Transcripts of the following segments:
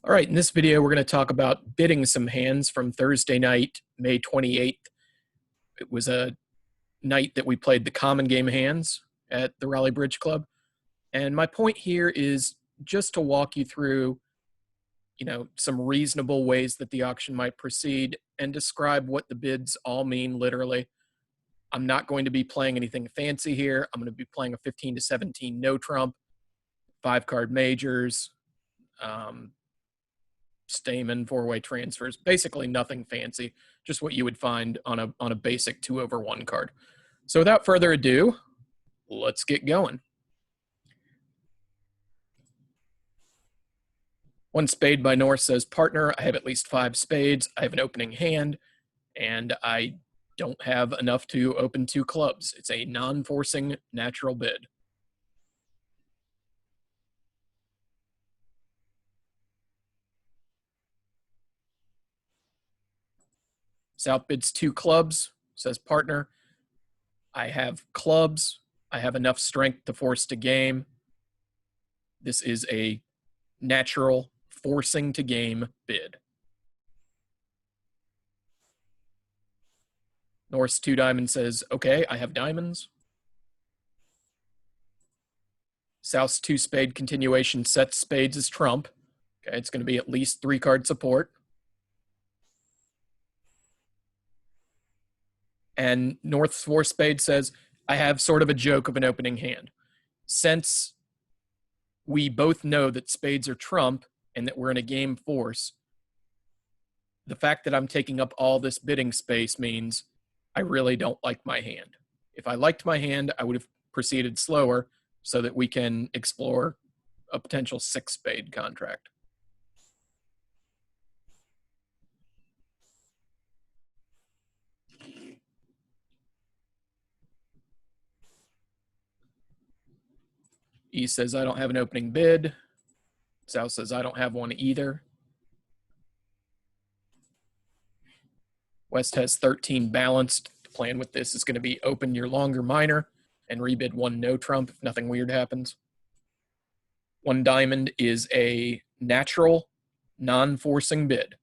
All right, in this video, we're going to talk about bidding some hands from Thursday night, May 28th. It was a night that we played the common game hands at the Raleigh Bridge Club. And my point here is just to walk you through, some reasonable ways that the auction might proceed and describe what the bids all mean literally. I'm not going to be playing anything fancy here. I'm going to be playing a 15 to 17 no trump, 5-card majors, Stayman, four-way transfers, basically nothing fancy, just what you would find on a basic 2/1 card. So without further ado, let's get going. One spade by North says, partner, I have at least 5 spades. I have an opening hand, and I don't have enough to open 2 clubs. It's a non-forcing natural bid. South bids 2 clubs, says partner. I have clubs. I have enough strength to force to game. This is a natural forcing to game bid. North's 2 diamond says, okay, I have diamonds. South's 2 spade continuation sets spades as trump. Okay, it's going to be at least 3-card support. And North's 4 spade says, I have sort of a joke of an opening hand. Since we both know that spades are trump and that we're in a game force, the fact that I'm taking up all this bidding space means I really don't like my hand. If I liked my hand, I would have proceeded slower so that we can explore a potential 6-spade contract. East says, I don't have an opening bid. South says, I don't have one either. West has 13 balanced. The plan with this is going to be open your longer minor and rebid 1 no trump if nothing weird happens. 1 diamond is a natural, non-forcing bid.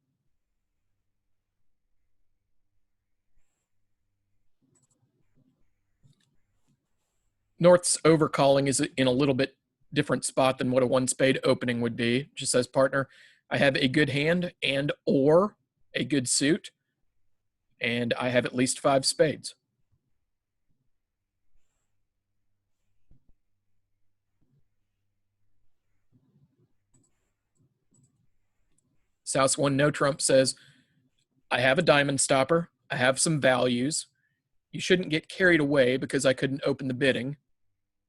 North's overcalling is in a little bit different spot than what a 1 spade opening would be. Just says, partner, I have a good hand and or a good suit, and I have at least 5 spades. South's 1 no trump says, I have a diamond stopper. I have some values. You shouldn't get carried away because I couldn't open the bidding,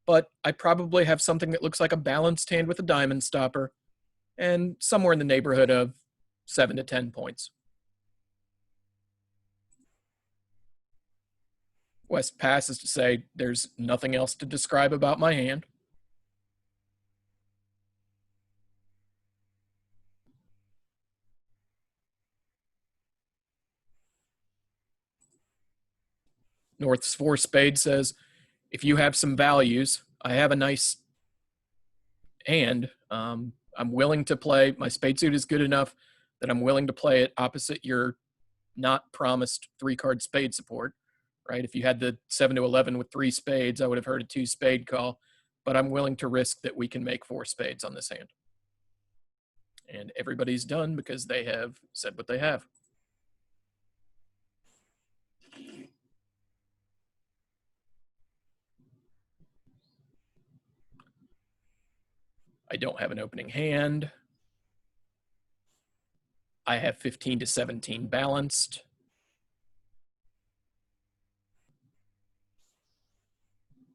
but I probably have something that looks like a balanced hand with a diamond stopper and somewhere in the neighborhood of 7 to 10 points. West passes to say, there's nothing else to describe about my hand. North's 4 spade says, if you have some values, I have a nice hand. I'm willing to play. My spade suit is good enough that I'm willing to play it opposite your not promised 3-card spade support, right? If you had the 7 to 11 with 3 spades, I would have heard a 2 spade call, but I'm willing to risk that we can make 4 spades on this hand. And everybody's done because they have said what they have. I don't have an opening hand. I have 15 to 17 balanced.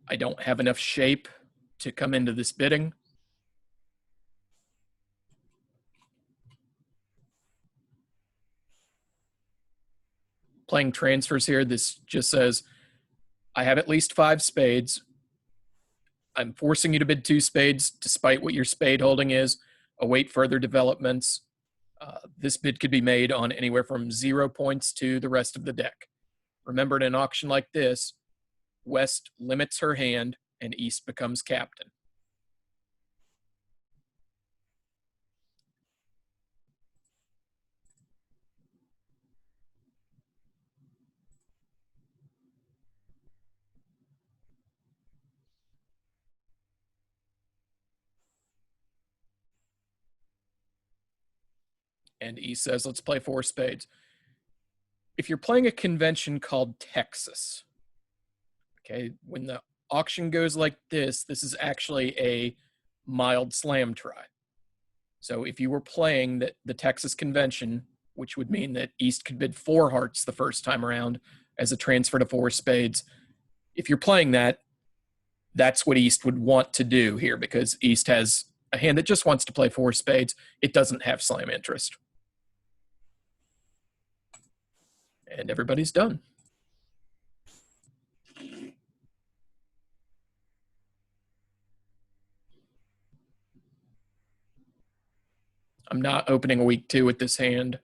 I don't have enough shape to come into this bidding. Playing transfers here, this just says, I have at least 5 spades. I'm forcing you to bid 2 spades despite what your spade holding is. Await further developments. This bid could be made on anywhere from 0 points to the rest of the deck. Remember, in an auction like this, West limits her hand and East becomes captain. And East says, let's play 4 spades. If you're playing a convention called Texas, okay, when the auction goes like this is actually a mild slam try. So if you were playing the Texas convention, which would mean that East could bid 4 hearts the first time around as a transfer to 4 spades, if you're playing that, that's what East would want to do here, because East has a hand that just wants to play 4 spades. It doesn't have slam interest. And everybody's done. I'm not opening week 2 with this hand.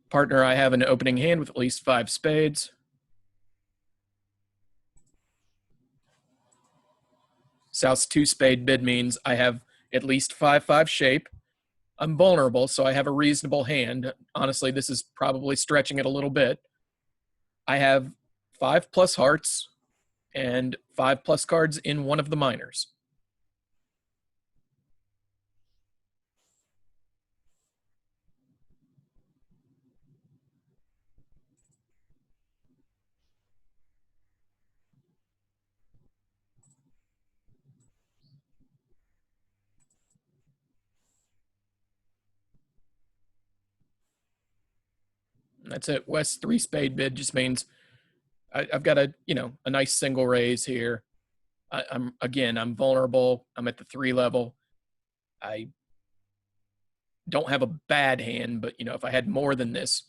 Partner, I have an opening hand with at least 5 spades. South's 2 spade bid means I have at least 5-5 shape. I'm vulnerable, so I have a reasonable hand. Honestly, this is probably stretching it a little bit. I have 5 plus hearts and 5 plus cards in one of the minors. And that's it. West's 3 spade bid just means I've got a nice single raise here. I'm vulnerable. I'm at the 3 level. I don't have a bad hand, but if I had more than this,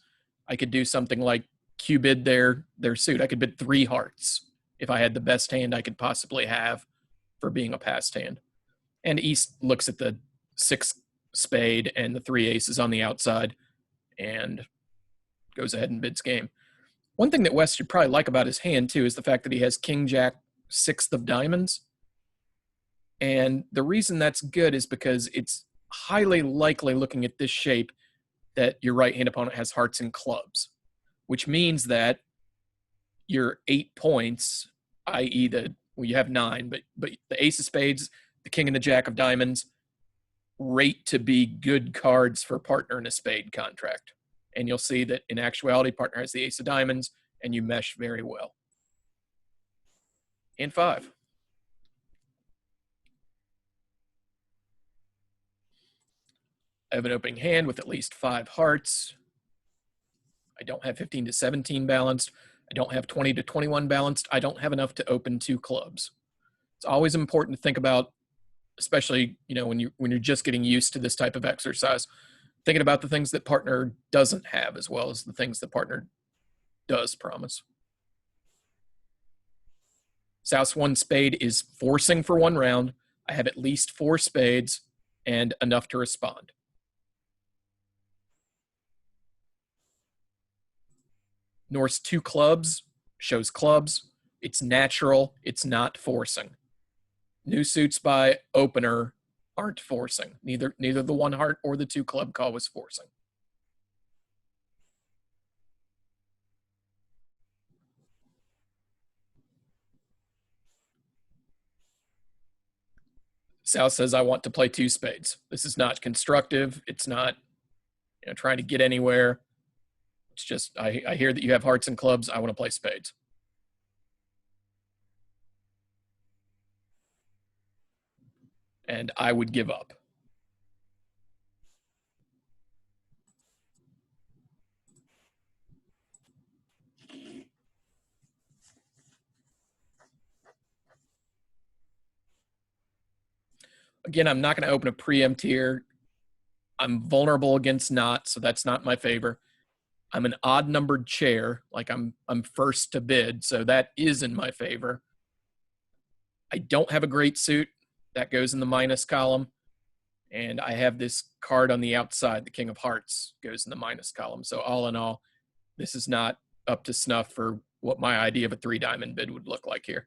I could do something like Q bid their suit. I could bid 3 hearts if I had the best hand I could possibly have for being a passed hand. And East looks at the 6 spade and the 3 aces on the outside and goes ahead and bids game. One thing that West should probably like about his hand, too, is the fact that he has King, Jack, 6th of diamonds. And the reason that's good is because it's highly likely, looking at this shape, that your right-hand opponent has hearts and clubs, which means that your 8 points, i.e. you have 9, but the ace of spades, the king and the jack of diamonds, rate to be good cards for partner in a spade contract. And you'll see that in actuality, partner has the ace of diamonds, and you mesh very well. And 5. I have an opening hand with at least 5 hearts. I don't have 15 to 17 balanced. I don't have 20 to 21 balanced. I don't have enough to open 2 clubs. It's always important to think about, especially when you're just getting used to this type of exercise, thinking about the things that partner doesn't have as well as the things that partner does promise. South's 1 spade is forcing for 1 round. I have at least 4 spades and enough to respond. North's 2 clubs shows clubs. It's natural. It's not forcing. New suits by opener aren't forcing. Neither the 1 heart or the 2 club call was forcing. South says, I want to play 2 spades. This is not constructive. It's not trying to get anywhere. It's just, I hear that you have hearts and clubs. I want to play spades. And I would give up. Again, I'm not going to open a preempt here. I'm vulnerable against not, so that's not my favor. I'm an odd numbered chair, like I'm first to bid, so that is in my favor. I don't have a great suit. That goes in the minus column. And I have this card on the outside, the King of Hearts, goes in the minus column. So all in all, this is not up to snuff for what my idea of a 3 diamond bid would look like here.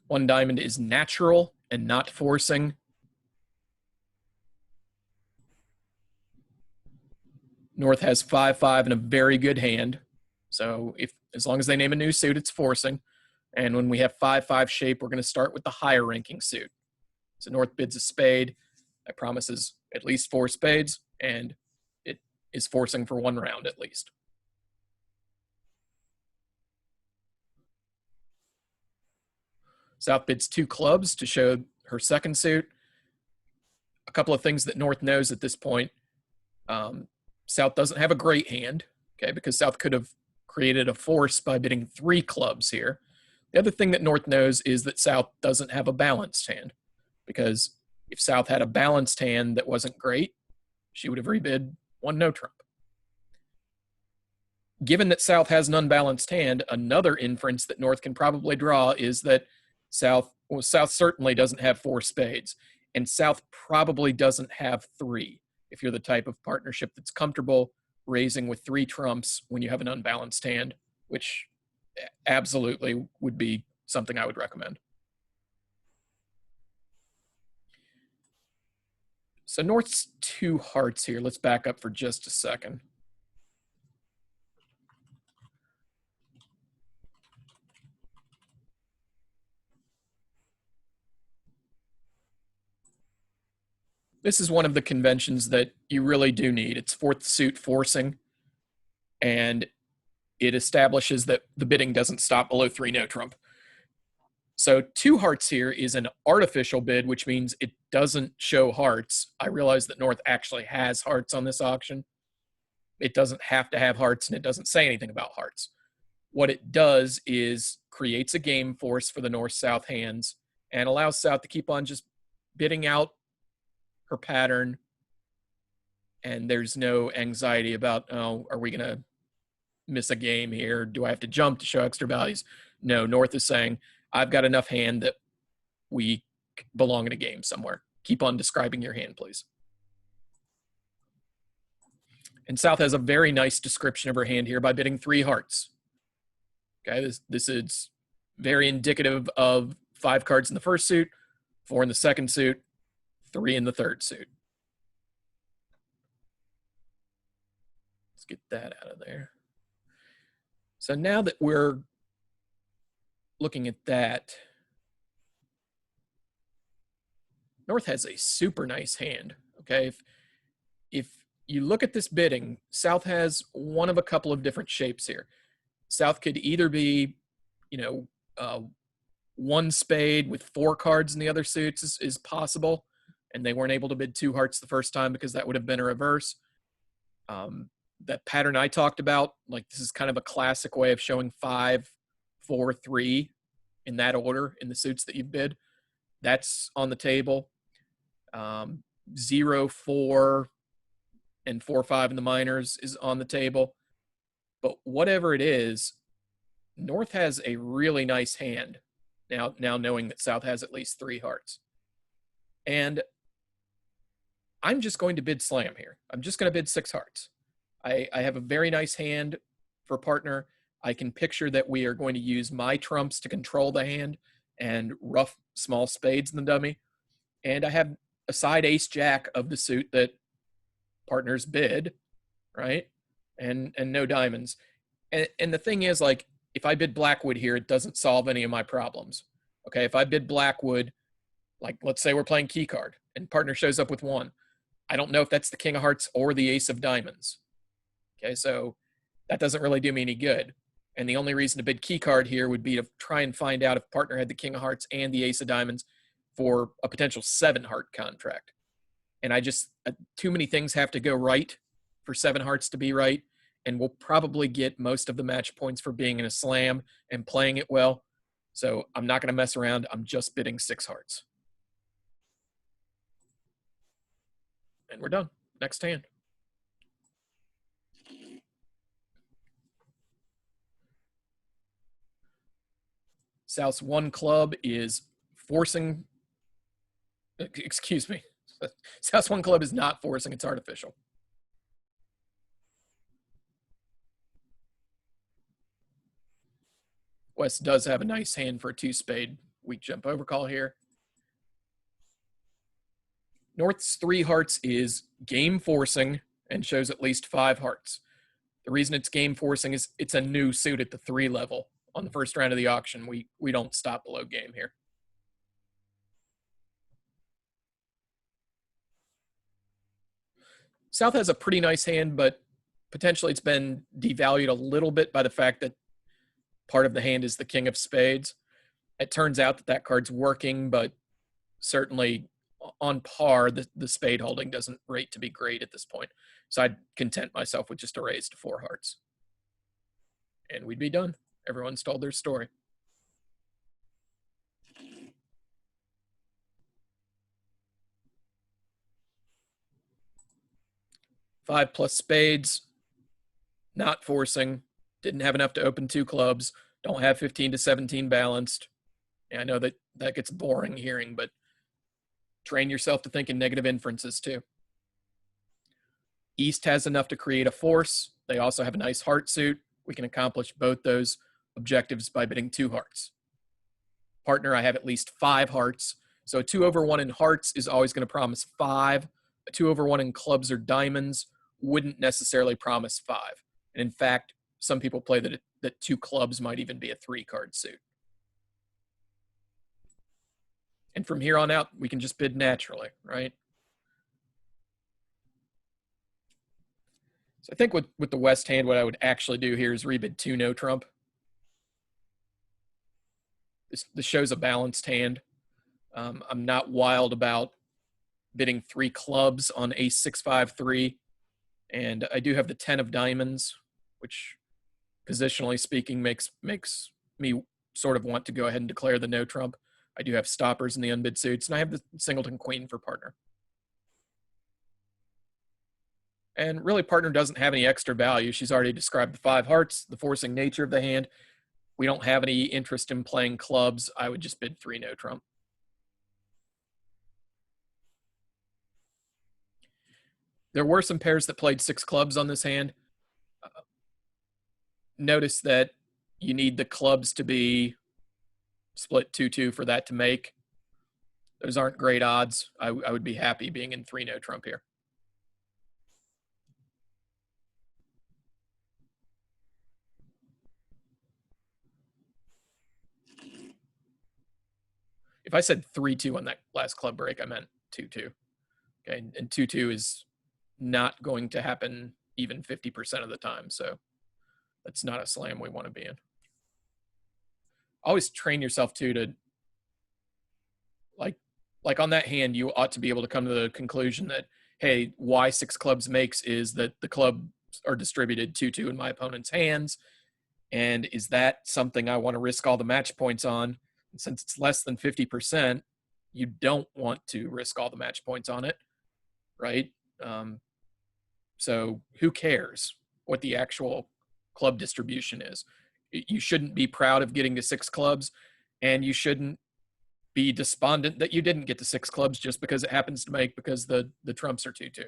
1 diamond is natural and not forcing. North has 5-5 and a very good hand. So as long as they name a new suit, it's forcing. And when we have 5-5 shape, we're going to start with the higher ranking suit. So North bids a spade. That promises at least 4 spades, and it is forcing for 1 round at least. South bids 2 clubs to show her second suit. A couple of things that North knows at this point. South doesn't have a great hand, okay, because South could have created a force by bidding 3 clubs here. The other thing that North knows is that South doesn't have a balanced hand, because if South had a balanced hand that wasn't great, she would have rebid 1 no trump. Given that South has an unbalanced hand, another inference that North can probably draw is that South certainly doesn't have 4 spades, and South probably doesn't have 3 if you're the type of partnership that's comfortable raising with 3 trumps when you have an unbalanced hand, which absolutely would be something I would recommend. So North's 2 hearts here. Let's back up for just a second. This is one of the conventions that you really do need. It's 4th suit forcing, and it establishes that the bidding doesn't stop below 3 no trump. So 2 hearts here is an artificial bid, which means it doesn't show hearts. I realize that North actually has hearts on this auction. It doesn't have to have hearts, and it doesn't say anything about hearts. What it does is creates a game force for the North-South hands and allows South to keep on just bidding out her pattern, and there's no anxiety about, oh, are we going to miss a game here? Do I have to jump to show extra values? No, North is saying, I've got enough hand that we belong in a game somewhere. Keep on describing your hand, please. And South has a very nice description of her hand here by bidding 3 hearts. Okay, this is very indicative of 5 cards in the first suit, 4 in the second suit, 3 in the third suit. Let's get that out of there. So now that we're looking at that, North has a super nice hand. Okay, if you look at this bidding, South has one of a couple of different shapes here. South could either be, 1 spade with 4 cards in the other suits is possible, and they weren't able to bid 2 hearts the first time because that would have been a reverse. That pattern I talked about, like this is kind of a classic way of showing 5, 4, 3 in that order in the suits that you've bid. That's on the table. 0, 4, and 4, 5 in the minors is on the table. But whatever it is, North has a really nice hand now knowing that South has at least 3 hearts. And I'm just going to bid slam here. I'm just going to bid 6 hearts. I have a very nice hand for partner. I can picture that we are going to use my trumps to control the hand and rough small spades in the dummy. And I have a side ace jack of the suit that partners bid, right? And no diamonds. And the thing is, like, if I bid Blackwood here, it doesn't solve any of my problems. Okay, if I bid Blackwood, like let's say we're playing key card and partner shows up with 1. I don't know if that's the king of hearts or the ace of diamonds. Okay, so that doesn't really do me any good. And the only reason to bid key card here would be to try and find out if partner had the king of hearts and the ace of diamonds for a potential 7 heart contract. And I just, too many things have to go right for 7 hearts to be right. And we'll probably get most of the match points for being in a slam and playing it well. So I'm not going to mess around. I'm just bidding 6 hearts. And we're done. Next hand. South's 1 club is forcing, excuse me. South's 1 club is not forcing, it's artificial. West does have a nice hand for a 2 spade weak jump overcall here. North's 3 hearts is game forcing and shows at least 5 hearts. The reason it's game forcing is it's a new suit at the 3 level. on the first round of the auction. We don't stop below game here. South has a pretty nice hand, but potentially it's been devalued a little bit by the fact that part of the hand is the king of spades. It turns out that that card's working, but certainly on par, the spade holding doesn't rate to be great at this point. So I'd content myself with just a raise to 4 hearts. And we'd be done. Everyone's told their story. Five plus spades, not forcing, didn't have enough to open 2 clubs, don't have 15 to 17 balanced. And I know that that gets boring hearing, but train yourself to think in negative inferences too. East has enough to create a force. They also have a nice heart suit. We can accomplish both those objectives by bidding 2 hearts. Partner, I have at least 5 hearts. So a 2/1 in hearts is always going to promise 5. A 2/1 in clubs or diamonds wouldn't necessarily promise 5. And in fact, some people play that 2 clubs might even be a 3-card suit. And from here on out, we can just bid naturally, right? So I think with the West hand, what I would actually do here is rebid 2 no trump. This shows a balanced hand. I'm not wild about bidding 3 clubs on ace 6-5-3. And I do have the 10 of diamonds, which positionally speaking makes me sort of want to go ahead and declare the no trump. I do have stoppers in the unbid suits, and I have the singleton queen for partner. And really, partner doesn't have any extra value. She's already described the 5 hearts, the forcing nature of the hand. We don't have any interest in playing clubs. I would just bid 3 no trump. There were some pairs that played 6 clubs on this hand. Notice that you need the clubs to be split 2-2 for that to make. Those aren't great odds. I would be happy being in 3 no trump here. If I said 3-2 on that last club break, I meant 2-2. Okay, and 2-2 is not going to happen even 50% of the time, so that's not a slam we want to be in. Always train yourself too to like on that hand, you ought to be able to come to the conclusion that, hey, why 6 clubs makes is that the clubs are distributed 2-2 in my opponent's hands, and is that something I want to risk all the match points on? And since it's less than 50%, you don't want to risk all the match points on it, right? So who cares what the actual club distribution is? You shouldn't be proud of getting to 6 clubs, and you shouldn't be despondent that you didn't get to 6 clubs just because it happens to make because the trumps are 2-2.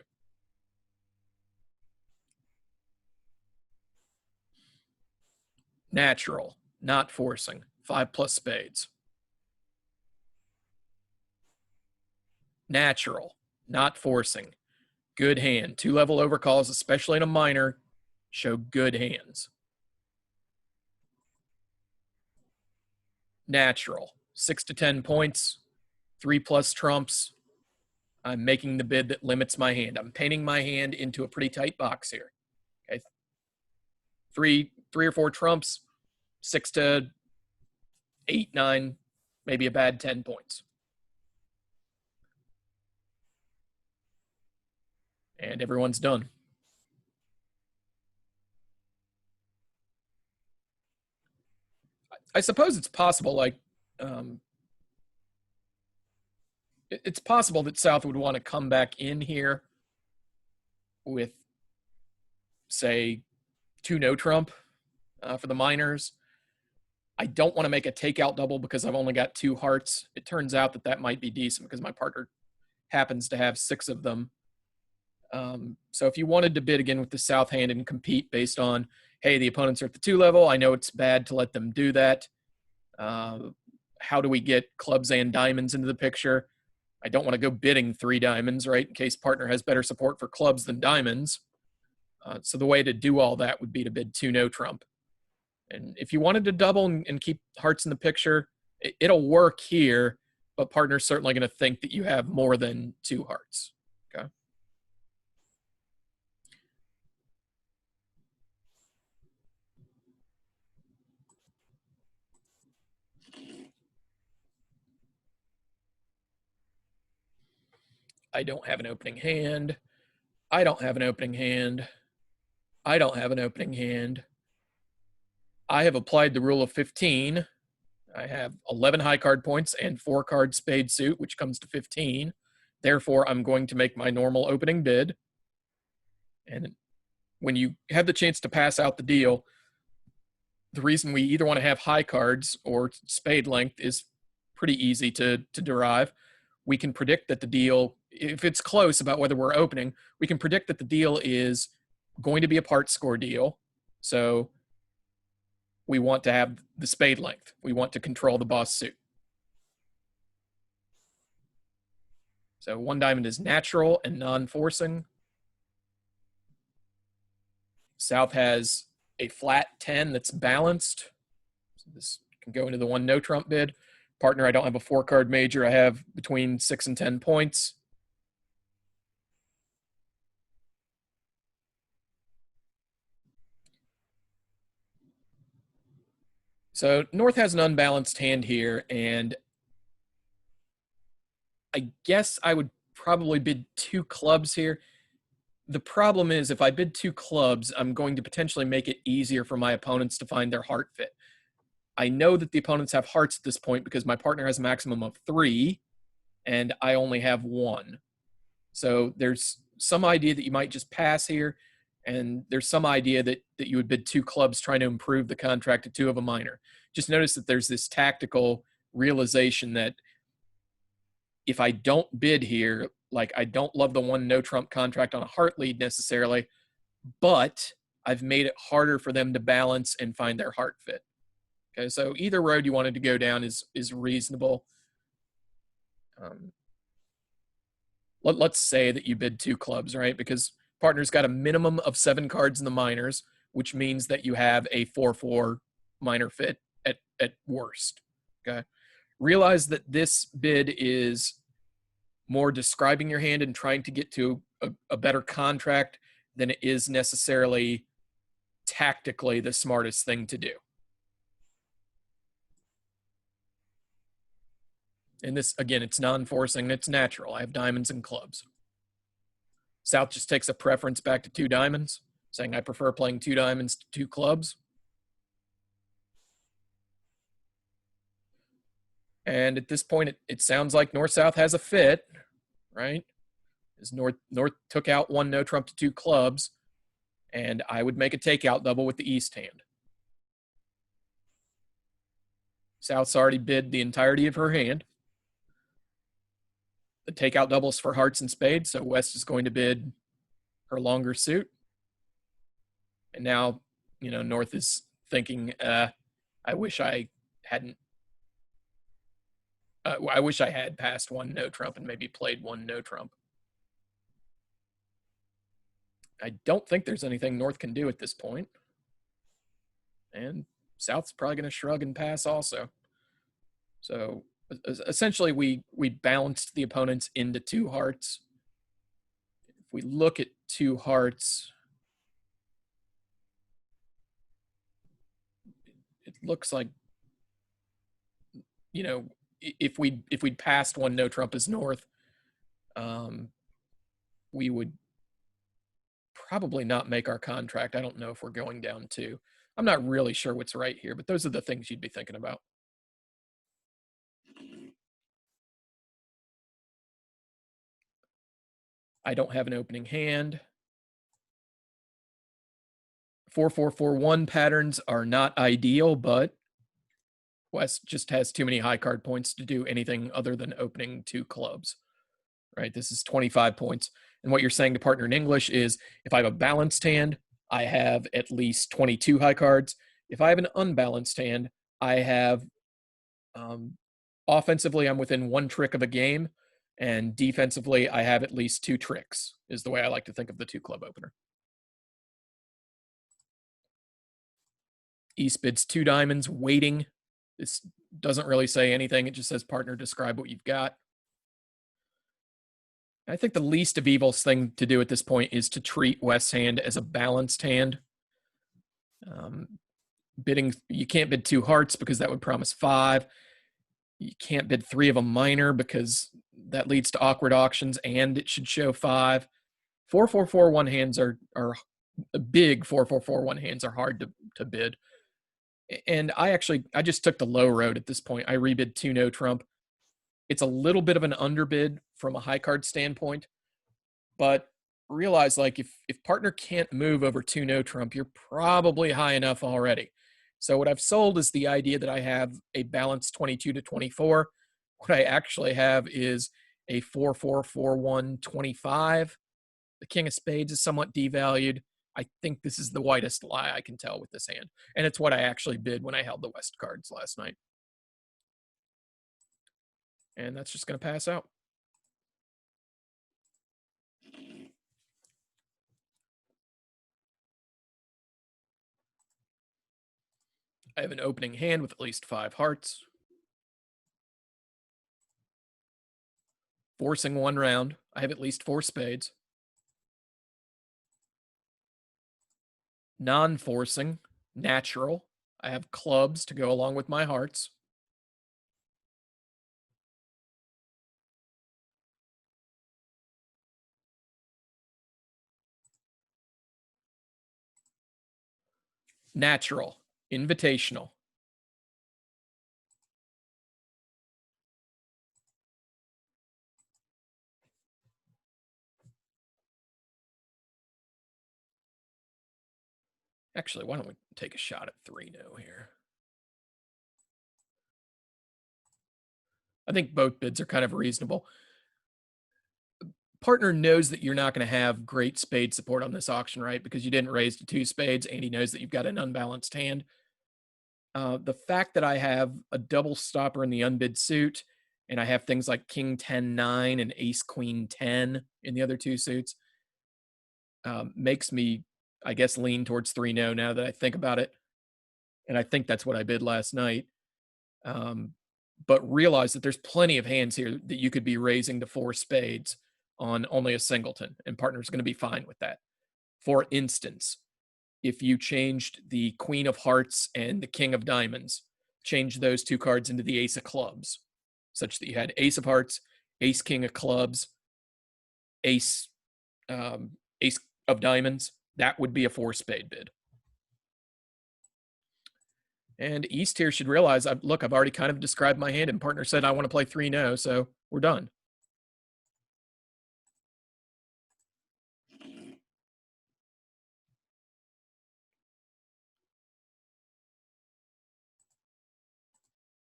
Natural, not forcing, 5 plus spades. Natural, not forcing, good hand. 2-level overcalls, especially in a minor, show good hands. Natural, 6 to 10 points, 3 plus trumps. I'm making the bid that limits my hand. I'm painting my hand into a pretty tight box here. Okay, 3 or 4 trumps, 6 to 8, 9, maybe a bad 10 points. And everyone's done. I suppose it's possible, like, it's possible that South would want to come back in here with, say, 2 no trump for the minors. I don't want to make a takeout double because I've only got 2 hearts. It turns out that might be decent because my partner happens to have 6 of them. So if you wanted to bid again with the South hand and compete based on, hey, the opponents are at the 2 level, I know it's bad to let them do that. How do we get clubs and diamonds into the picture? I don't want to go bidding 3 diamonds, right, in case partner has better support for clubs than diamonds. So the way to do all that would be to bid 2 no trump. And if you wanted to double and keep hearts in the picture, it'll work here, but partner's certainly going to think that you have more than 2 hearts. Okay. I don't have an opening hand. I don't have an opening hand. I don't have an opening hand. I have applied the rule of 15. I have 11 high card points and 4 card spade suit, which comes to 15. Therefore, I'm going to make my normal opening bid. And when you have the chance to pass out the deal, the reason we either want to have high cards or spade length is pretty easy to derive. We can predict that the deal, if it's close about whether we're opening, we can predict that the deal is going to be a part score deal. So we want to have the spade length. We want to control the boss suit. So 1 diamond is natural and non-forcing. South has a flat 10 that's balanced. So this can go into the 1 no trump bid. Partner, I don't have a 4 card major. I have between 6 and 10 points. So North has an unbalanced hand here, and I guess I would probably bid 2 clubs here. The problem is if I bid 2 clubs, I'm going to potentially make it easier for my opponents to find their heart fit. I know that the opponents have hearts at this point because my partner has a maximum of 3 and I only have 1. So there's some idea that you might just pass here, and there's some idea that you would bid 2 clubs trying to improve the contract to 2 of a minor. Just notice that there's this tactical realization that if I don't bid here, like I don't love the 1 no trump contract on a heart lead necessarily, but I've made it harder for them to balance and find their heart fit. Okay, so either road you wanted to go down is reasonable. Let's say that you bid 2 clubs, right? Because partner's got a minimum of 7 cards in the minors, which means that you have a 4-4 minor fit at worst. Okay. Realize that this bid is more describing your hand and trying to get to a better contract than it is necessarily tactically the smartest thing to do. And this, again, it's non-forcing, it's natural. I have diamonds and clubs. South just takes a preference back to 2 diamonds, saying I prefer playing 2 diamonds to 2 clubs. And at this point, it sounds like North-South has a fit, right? As North took out 1 no trump to 2 clubs, and I would make a takeout double with the East hand. South's already bid the entirety of her hand. The takeout doubles for hearts and spades, so West is going to bid her longer suit. And now, North is thinking, I wish I hadn't. I wish I had passed 1 no trump and maybe played 1 no trump. I don't think there's anything North can do at this point. And South's probably going to shrug and pass also. So essentially, we balanced the opponents into 2 hearts. If we look at 2 hearts, it looks like, if we'd passed 1 no trump as North, we would probably not make our contract. I don't know if we're going down 2. I'm not really sure what's right here, but those are the things you'd be thinking about. I don't have an opening hand. 4-4-4-1 patterns are not ideal, but West just has too many high card points to do anything other than opening 2 clubs, right? This is 25 points. And what you're saying to partner in English is if I have a balanced hand, I have at least 22 high cards. If I have an unbalanced hand, I have offensively, I'm within 1 trick of a game, and defensively, I have at least 2 tricks, is the way I like to think of the 2 club opener. East bids 2 diamonds, waiting. This doesn't really say anything. It just says partner, describe what you've got. I think the least of evil's thing to do at this point is to treat West's hand as a balanced hand. Bidding, you can't bid 2 hearts because that would promise 5. You can't bid 3 of a minor because that leads to awkward auctions and it should show 5. 4-4-4-1 hands are big 4-4-4-1 hands are hard to bid. And I just took the low road at this point. I rebid 2 no trump. It's a little bit of an underbid from a high card standpoint, but realize like if partner can't move over 2 no trump, you're probably high enough already. So what I've sold is the idea that I have a balanced 22-24. What I actually have is a 4-4-4-1-25. The king of spades is somewhat devalued. I think this is the whitest lie I can tell with this hand. And it's what I actually bid when I held the West cards last night. And that's just going to pass out. I have an opening hand with at least 5 hearts. Forcing 1 round. I have at least 4 spades. Non-forcing, natural. I have clubs to go along with my hearts. Natural, invitational. Actually, why don't we take a shot at 3-no here? I think both bids are kind of reasonable. Partner knows that you're not going to have great spade support on this auction, right? Because you didn't raise to 2 spades, and he knows that you've got an unbalanced hand. The fact that I have a double stopper in the unbid suit, and I have things like king 10-9 and ace queen 10 in the other 2 suits, makes me, I guess, lean towards 3-no now that I think about it. And I think that's what I bid last night. But realize that there's plenty of hands here that you could be raising to 4 spades on only a singleton, and partner's going to be fine with that. For instance, if you changed the queen of hearts and the king of diamonds, change those 2 cards into the ace of clubs, such that you had ace of hearts, ace king of clubs, ace of diamonds, that would be a 4 spade bid. And East here should realize, look, I've already kind of described my hand, and partner said I want to play 3-no, so we're done.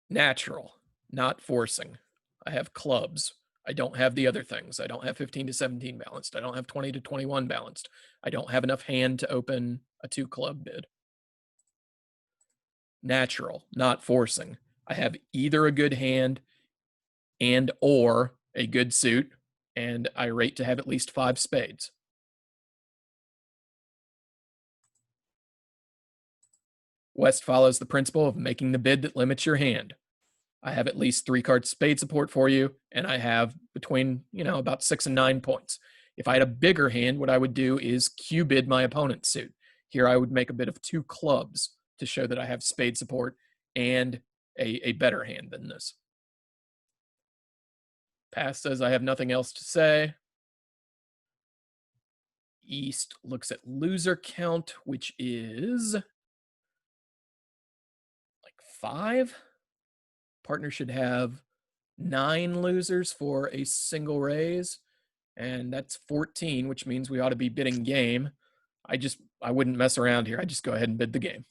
Natural, not forcing. I have clubs. I don't have the other things. I don't have 15-17 balanced. I don't have 20-21 balanced. I don't have enough hand to open a 2 club bid. Natural, not forcing. I have either a good hand and or a good suit, and I rate to have at least 5 spades. West follows the principle of making the bid that limits your hand. I have at least 3 card spade support for you, and I have between, about 6 and 9 points. If I had a bigger hand, what I would do is Q bid my opponent's suit. Here I would make a bid of 2 clubs to show that I have spade support and a better hand than this. Pass says I have nothing else to say. East looks at loser count, which is like 5. Partner should have 9 losers for a single raise, and that's 14, which means we ought to be bidding game. I wouldn't mess around here. I just go ahead and bid the game.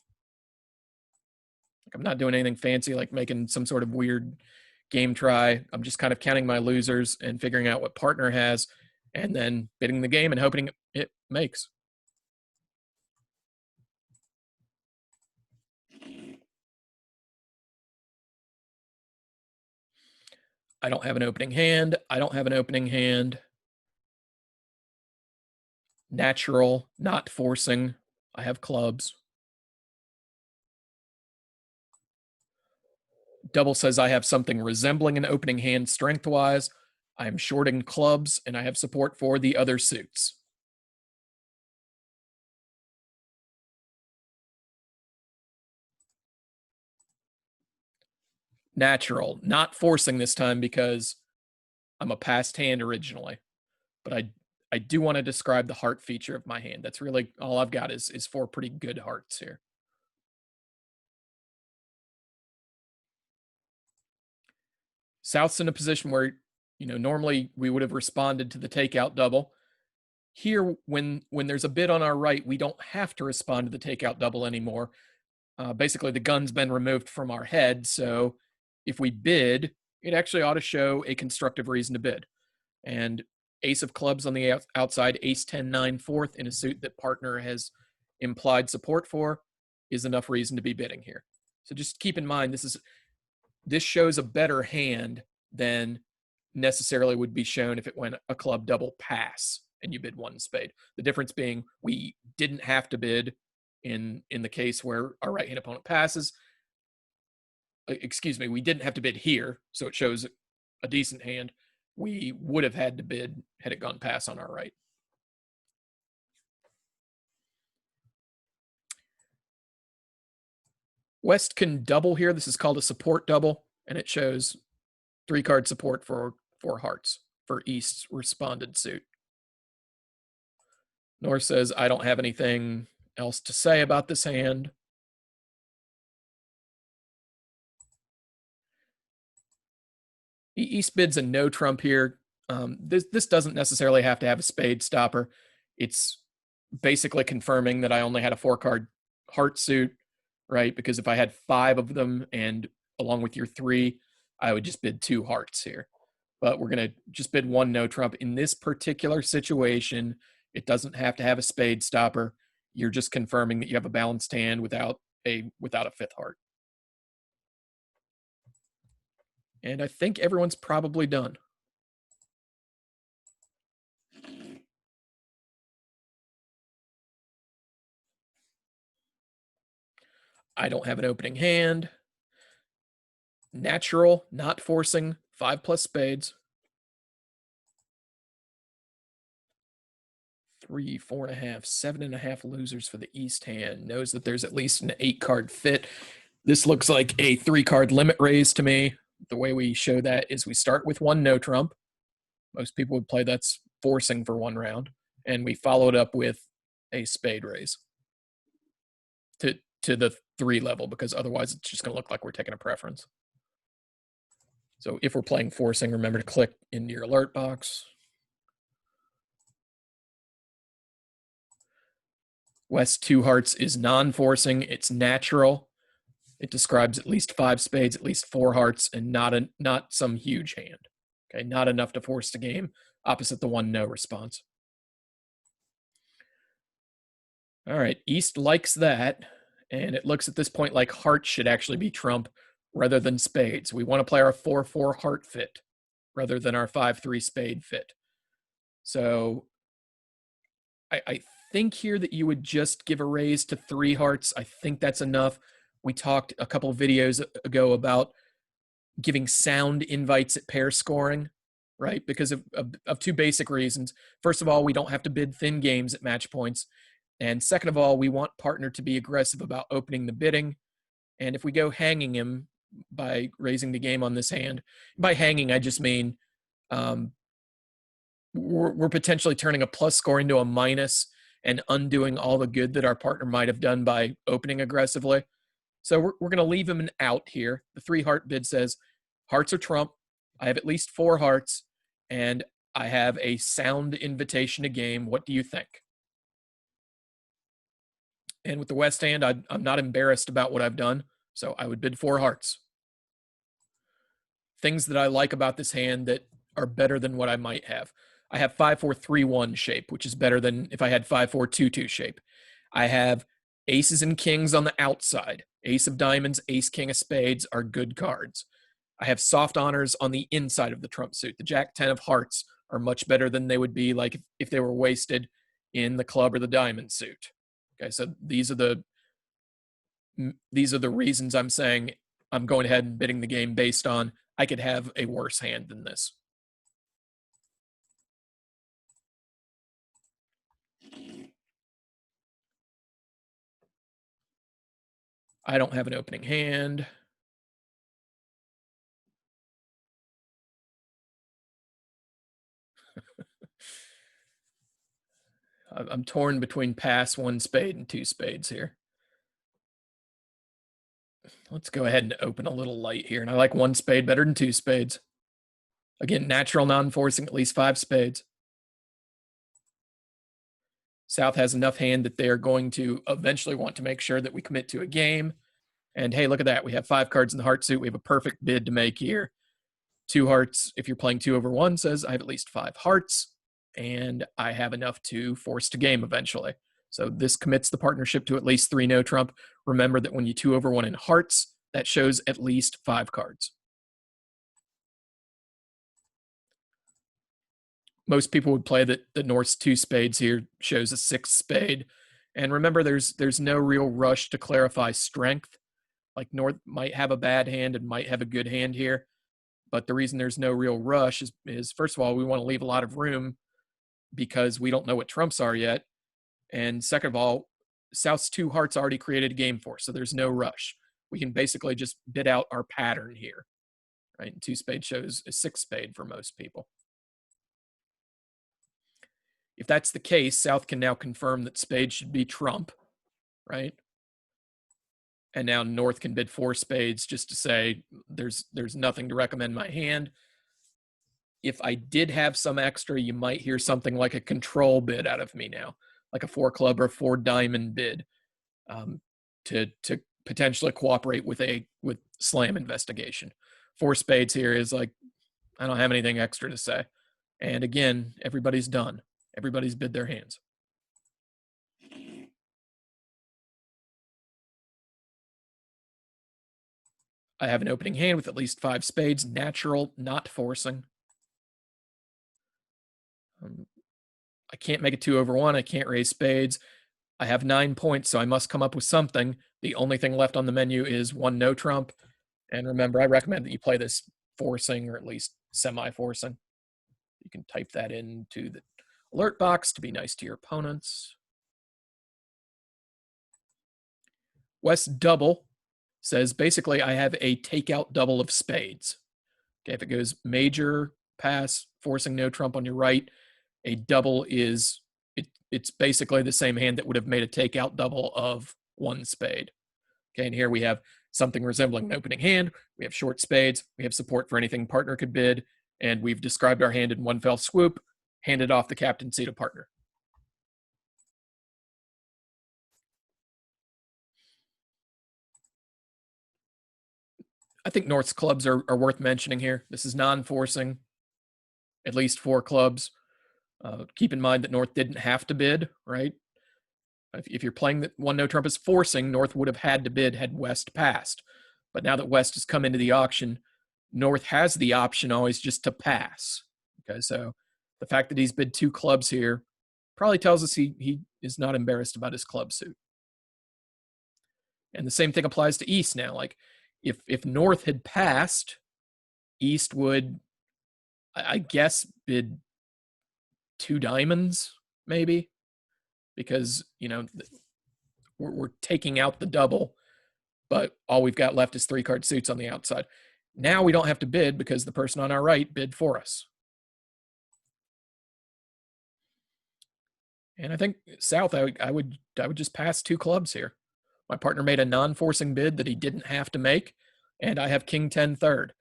Like, I'm not doing anything fancy like making some sort of weird game try. I'm just kind of counting my losers and figuring out what partner has, and then bidding the game and hoping it makes. I don't have an opening hand. I don't have an opening hand. Natural, not forcing. I have clubs. Double says I have something resembling an opening hand strength-wise. I am short in clubs, and I have support for the other suits. Natural, not forcing this time because I'm a passed hand originally, but I do want to describe the heart feature of my hand. That's really all I've got is four pretty good hearts here. South's in a position where, normally we would have responded to the takeout double. Here, when there's a bid on our right, we don't have to respond to the takeout double anymore. Basically, the gun's been removed from our head, so if we bid, it actually ought to show a constructive reason to bid. And ace of clubs on the outside, ace 10 9 fourth in a suit that partner has implied support for is enough reason to be bidding here. So just keep in mind this shows a better hand than necessarily would be shown if it went a club double pass and you bid one spade. The difference being we didn't have to bid in the case where our right hand opponent passes. Excuse me, we didn't have to bid here, so it shows a decent hand. We would have had to bid had it gone pass on our right. West can double here. This is called a support double, and it shows 3-card support for hearts for East's responded suit. North says, I don't have anything else to say about this hand. East bids a no trump here. This doesn't necessarily have to have a spade stopper. It's basically confirming that I only had a 4-card heart suit, right? Because if I had 5 of them and along with your 3, I would just bid 2 hearts here. But we're going to just bid 1 no trump. In this particular situation, it doesn't have to have a spade stopper. You're just confirming that you have a balanced hand without a 5th heart. And I think everyone's probably done. I don't have an opening hand. Natural, not forcing, 5+ spades. 3, 4.5, 7.5 losers for the East hand. Knows that there's at least an 8-card fit. This looks like a 3-card limit raise to me. The way we show that is we start with 1 no trump. Most people would play that's forcing for 1 round. And we follow it up with a spade raise to the 3 level, because otherwise it's just going to look like we're taking a preference. So if we're playing forcing, remember to click into your alert box. West 2 hearts is non-forcing. It's natural. It describes at least 5 spades, at least 4 hearts, and not some huge hand. Okay, not enough to force the game, opposite the 1 no response. All right, East likes that, and it looks at this point like hearts should actually be trump rather than spades. We want to play our 4-4 heart fit rather than our 5-3 spade fit. So I think here that you would just give a raise to 3 hearts. I think that's enough. We talked a couple of videos ago about giving sound invites at pair scoring, right? Because of 2 basic reasons. First of all, we don't have to bid thin games at match points. And second of all, we want partner to be aggressive about opening the bidding. And if we go hanging him by raising the game on this hand, by hanging, I just mean we're potentially turning a plus score into a minus and undoing all the good that our partner might have done by opening aggressively. So we're going to leave him an out here. The 3 heart bid says hearts are trump. I have at least 4 hearts, and I have a sound invitation to game. What do you think? And with the West hand, I'm not embarrassed about what I've done, so I would bid 4 hearts. Things that I like about this hand that are better than what I might have. I have 5-4-3-1 shape, which is better than if I had 5-4-2-2 shape. I have aces and kings on the outside. Ace of diamonds, ace, king of spades are good cards. I have soft honors on the inside of the trump suit. The jack 10 of hearts are much better than they would be like if they were wasted in the club or the diamond suit. Okay, so these are the reasons I'm saying I'm going ahead and bidding the game based on I could have a worse hand than this. I don't have an opening hand. I'm torn between pass, one spade, and two spades here. Let's go ahead and open a little light here. And I like one spade better than two spades. Again, natural non-forcing, at least five spades. South has enough hand that they are going to eventually want to make sure that we commit to a game. And hey, look at that. We have 5 cards in the heart suit. We have a perfect bid to make here. 2 hearts, if you're playing 2/1, says I have at least 5 hearts, and I have enough to force to game eventually. So this commits the partnership to at least 3 no trump. Remember that when you 2/1 in hearts, that shows at least 5 cards. Most people would play that the North's 2 spades here shows a 6 spade. And remember, there's no real rush to clarify strength. Like North might have a bad hand and might have a good hand here. But the reason there's no real rush is first of all, we want to leave a lot of room because we don't know what trumps are yet. And second of all, South's 2 hearts already created a game for us, so there's no rush. We can basically just bid out our pattern here, right? And 2 spade shows a 6 spade for most people. If that's the case, South can now confirm that spade should be trump, right? And now North can bid 4 spades just to say there's nothing to recommend my hand. If I did have some extra, you might hear something like a control bid out of me now, like a 4 club or 4 diamond bid, to potentially cooperate with slam investigation. 4 spades here is like, I don't have anything extra to say. And again, everybody's done. Everybody's bid their hands. I have an opening hand with at least 5 spades, natural, not forcing. I can't make it 2/1. I can't raise spades. I have 9 points, so I must come up with something. The only thing left on the menu is 1 no trump. And remember, I recommend that you play this forcing or at least semi-forcing. You can type that into the alert box to be nice to your opponents. West double says basically I have a takeout double of spades. Okay, if it goes major, pass, forcing no trump on your right, a double is it's basically the same hand that would have made a takeout double of 1 spade. Okay, and here we have something resembling an opening hand. We have short spades. We have support for anything partner could bid, and we've described our hand in one fell swoop, handed off the captaincy to partner. I think North's clubs are worth mentioning here. This is non-forcing, at least 4 clubs. Keep in mind that North didn't have to bid, right? If you're playing that 1 no trump is forcing, North would have had to bid had West passed. But now that West has come into the auction, North has the option always just to pass. Okay, so the fact that he's bid 2 clubs here probably tells us he is not embarrassed about his club suit. And the same thing applies to East now. Like if North had passed, East would, I guess, bid 2 diamonds, maybe, because, you know, we're taking out the double, but all we've got left is 3 card suits on the outside. Now we don't have to bid because the person on our right bid for us. And I think South, I would just pass 2 clubs here. My partner made a non-forcing bid that he didn't have to make, and I have King 10 third.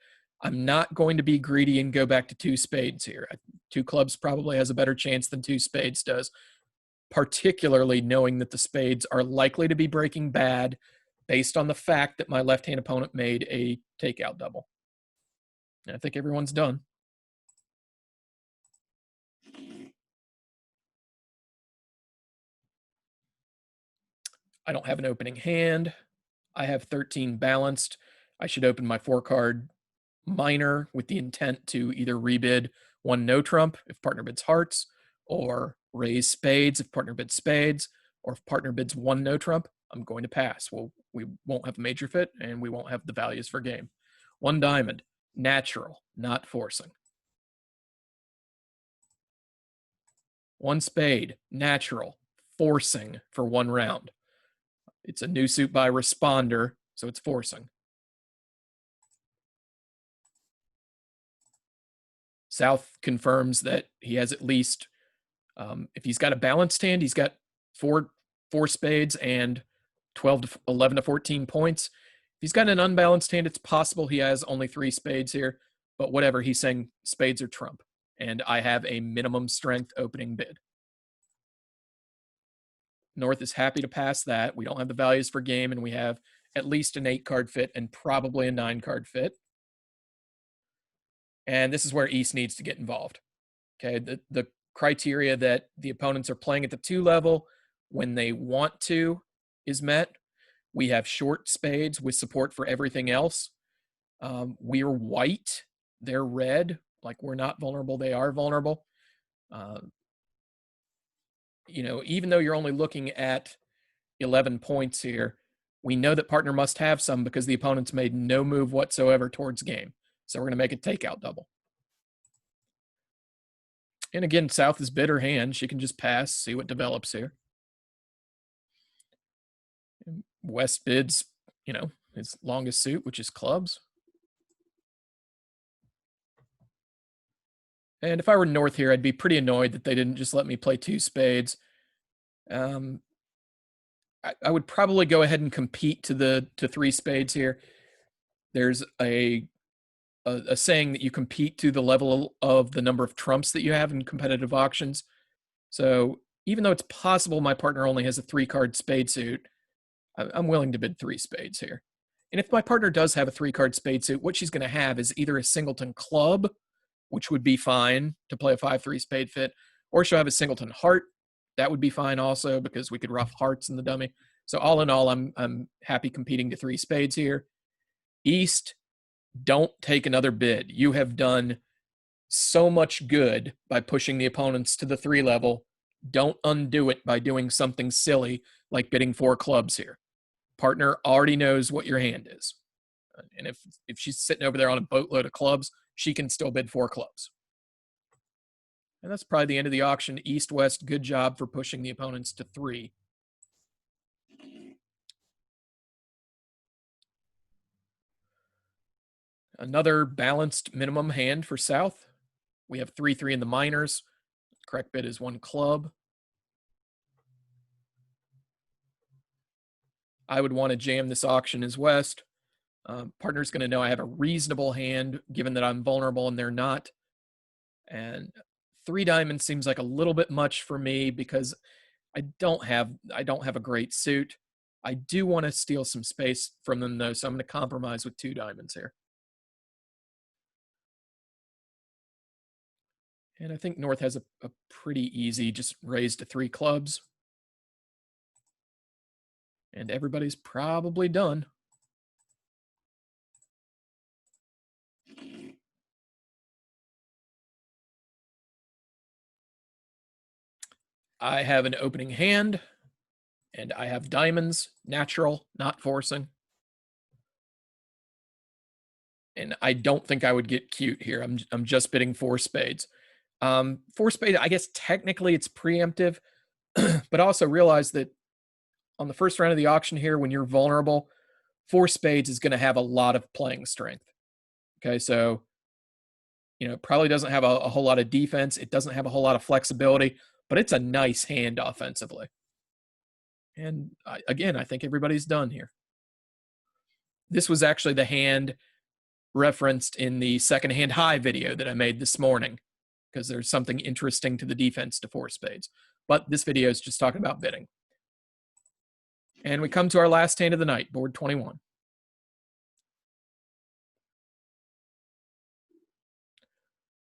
I'm not going to be greedy and go back to 2 spades here. 2 clubs probably has a better chance than 2 spades does, particularly knowing that the spades are likely to be breaking bad based on the fact that my left-hand opponent made a takeout double. And I think everyone's done. I don't have an opening hand. I have 13 balanced. I should open my 4 card minor with the intent to either rebid 1 no trump if partner bids hearts, or raise spades if partner bids spades, or if partner bids 1 no trump, I'm going to pass. We won't have a major fit, and we won't have the values for game. One diamond, natural, not forcing. One spade, natural, forcing for one round. It's a new suit by responder, so it's forcing. South confirms that he has at least, if he's got a balanced hand, he's got four spades and 12 to 11 to 14 points. If he's got an unbalanced hand, it's possible he has only 3 spades here, but whatever, he's saying spades are trump, and I have a minimum strength opening bid. North is happy to pass that. We don't have the values for game, and we have at least an 8-card fit and probably a 9-card fit. And this is where East needs to get involved. Okay, the criteria that the opponents are playing at the 2 level when they want to is met. We have short spades with support for everything else. We're white, they're red. Like, we're not vulnerable, they are vulnerable. You know, even though you're only looking at 11 points here, we know that partner must have some because the opponent's made no move whatsoever towards game. So we're going to make a takeout double. And again, South is bid her hand. She can just pass, see what develops here. And West bids, you know, his longest suit, which is clubs. And if I were North here, I'd be pretty annoyed that they didn't just let me play 2 spades. I would probably go ahead and compete to 3 spades here. There's a saying that you compete to the level of the number of trumps that you have in competitive auctions. So even though it's possible my partner only has a 3-card spade suit, I'm willing to bid 3 spades here. And if my partner does have a 3-card spade suit, what she's going to have is either a singleton club, which would be fine to play a 5-3 spade fit, or she'll have a singleton heart. That would be fine also because we could rough hearts in the dummy. So all in all, I'm happy competing to 3 spades here. East, don't take another bid. You have done so much good by pushing the opponents to the 3 level. Don't undo it by doing something silly like bidding 4 clubs here. Partner already knows what your hand is. And if she's sitting over there on a boatload of clubs, she can still bid 4 clubs. And that's probably the end of the auction. East-West, good job for pushing the opponents to 3. Another balanced minimum hand for South. We have 3-3 in the minors. Correct bid is 1 club. I would want to jam this auction as West. Partner's going to know I have a reasonable hand given that I'm vulnerable and they're not. And 3 diamonds seems like a little bit much for me because I don't have a great suit. I do want to steal some space from them though, so I'm going to compromise with 2 diamonds here. And I think North has a pretty easy just raise to 3 clubs. And everybody's probably done. I have an opening hand, and I have diamonds, natural, not forcing. And I don't think I would get cute here. I'm just bidding 4 spades. 4 spades, I guess technically it's preemptive, but also realize that on the first round of the auction here, when you're vulnerable, 4 spades is going to have a lot of playing strength. Okay, so, you know, it probably doesn't have a whole lot of defense. It doesn't have a whole lot of flexibility, but it's a nice hand offensively. And again, I think everybody's done here. This was actually the hand referenced in the second hand high video that I made this morning because there's something interesting to the defense to 4 spades. But this video is just talking about bidding. And we come to our last hand of the night, board 21. I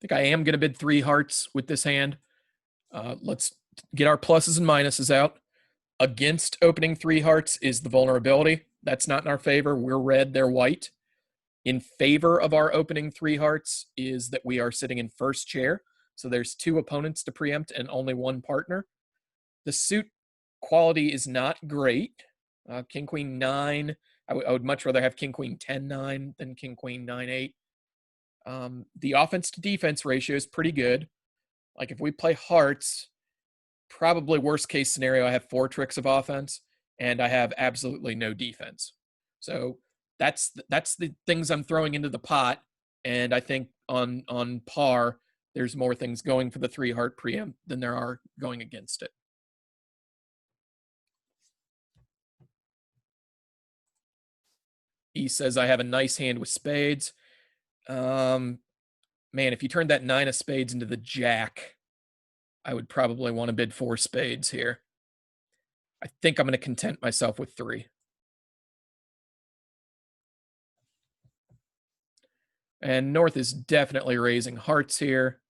think I am going to bid 3 hearts with this hand. Let's get our pluses and minuses out. Against opening 3 hearts is the vulnerability. That's not in our favor. We're red, they're white. In favor of our opening 3 hearts is that we are sitting in first chair. So there's 2 opponents to preempt and only 1 partner. The suit quality is not great. King Queen 9. I would much rather have King Queen 10-9 than King Queen 9-8. The offense to defense ratio is pretty good. Like if we play hearts, probably worst case scenario, I have 4 tricks of offense and I have absolutely no defense. So that's the things I'm throwing into the pot. And I think on par, there's more things going for the 3 heart preempt than there are going against it. He says I have a nice hand with spades. Man, if you turned that 9 of spades into the jack, I would probably want to bid 4 spades here. I think I'm going to content myself with 3. And North is definitely raising hearts here.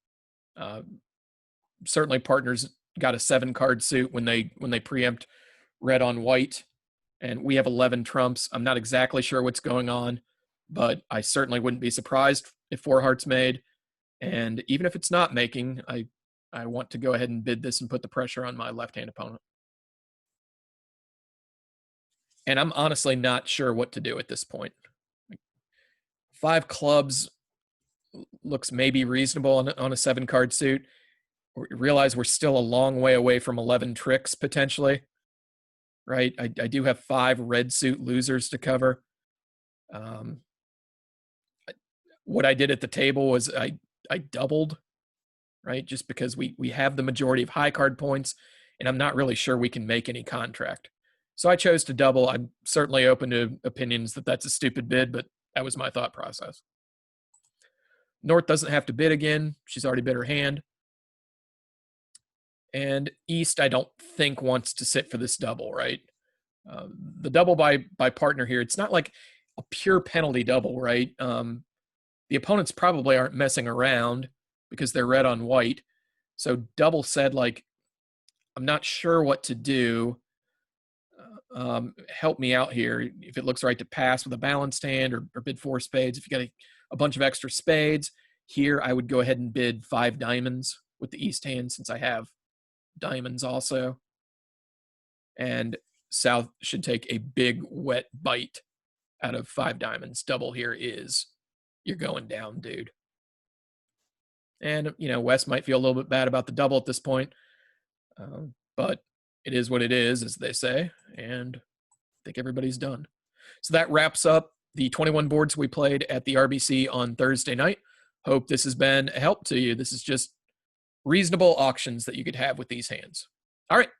Certainly partners got a 7-card suit when they preempt red on white, and we have 11 trumps. I'm not exactly sure what's going on, but I certainly wouldn't be surprised if 4 hearts made. And even if it's not making, I want to go ahead and bid this and put the pressure on my left-hand opponent. And I'm honestly not sure what to do at this point. 5 clubs looks maybe reasonable on a 7-card suit. We realize we're still a long way away from 11 tricks potentially, right? I do have 5 red suit losers to cover. What I did at the table was I doubled, right? Just because we have the majority of high card points, and I'm not really sure we can make any contract. So I chose to double. I'm certainly open to opinions that that's a stupid bid, but that was my thought process. North doesn't have to bid again. She's already bid her hand. And East, I don't think wants to sit for this double, right? The double by partner here, it's not like a pure penalty double, right? The opponents probably aren't messing around because they're red on white. So double said, like, I'm not sure what to do. Help me out here. If it looks right to pass with a balanced hand or bid 4 spades, if you got a bunch of extra spades, here I would go ahead and bid 5 diamonds with the East hand since I have diamonds also. And South should take a big wet bite out of 5 diamonds. Double here is you're going down, dude. And, West might feel a little bit bad about the double at this point. But it is what it is, as they say. And I think everybody's done. So that wraps up the 21 boards we played at the RBC on Thursday night. Hope this has been a help to you. This is just reasonable auctions that you could have with these hands. All right.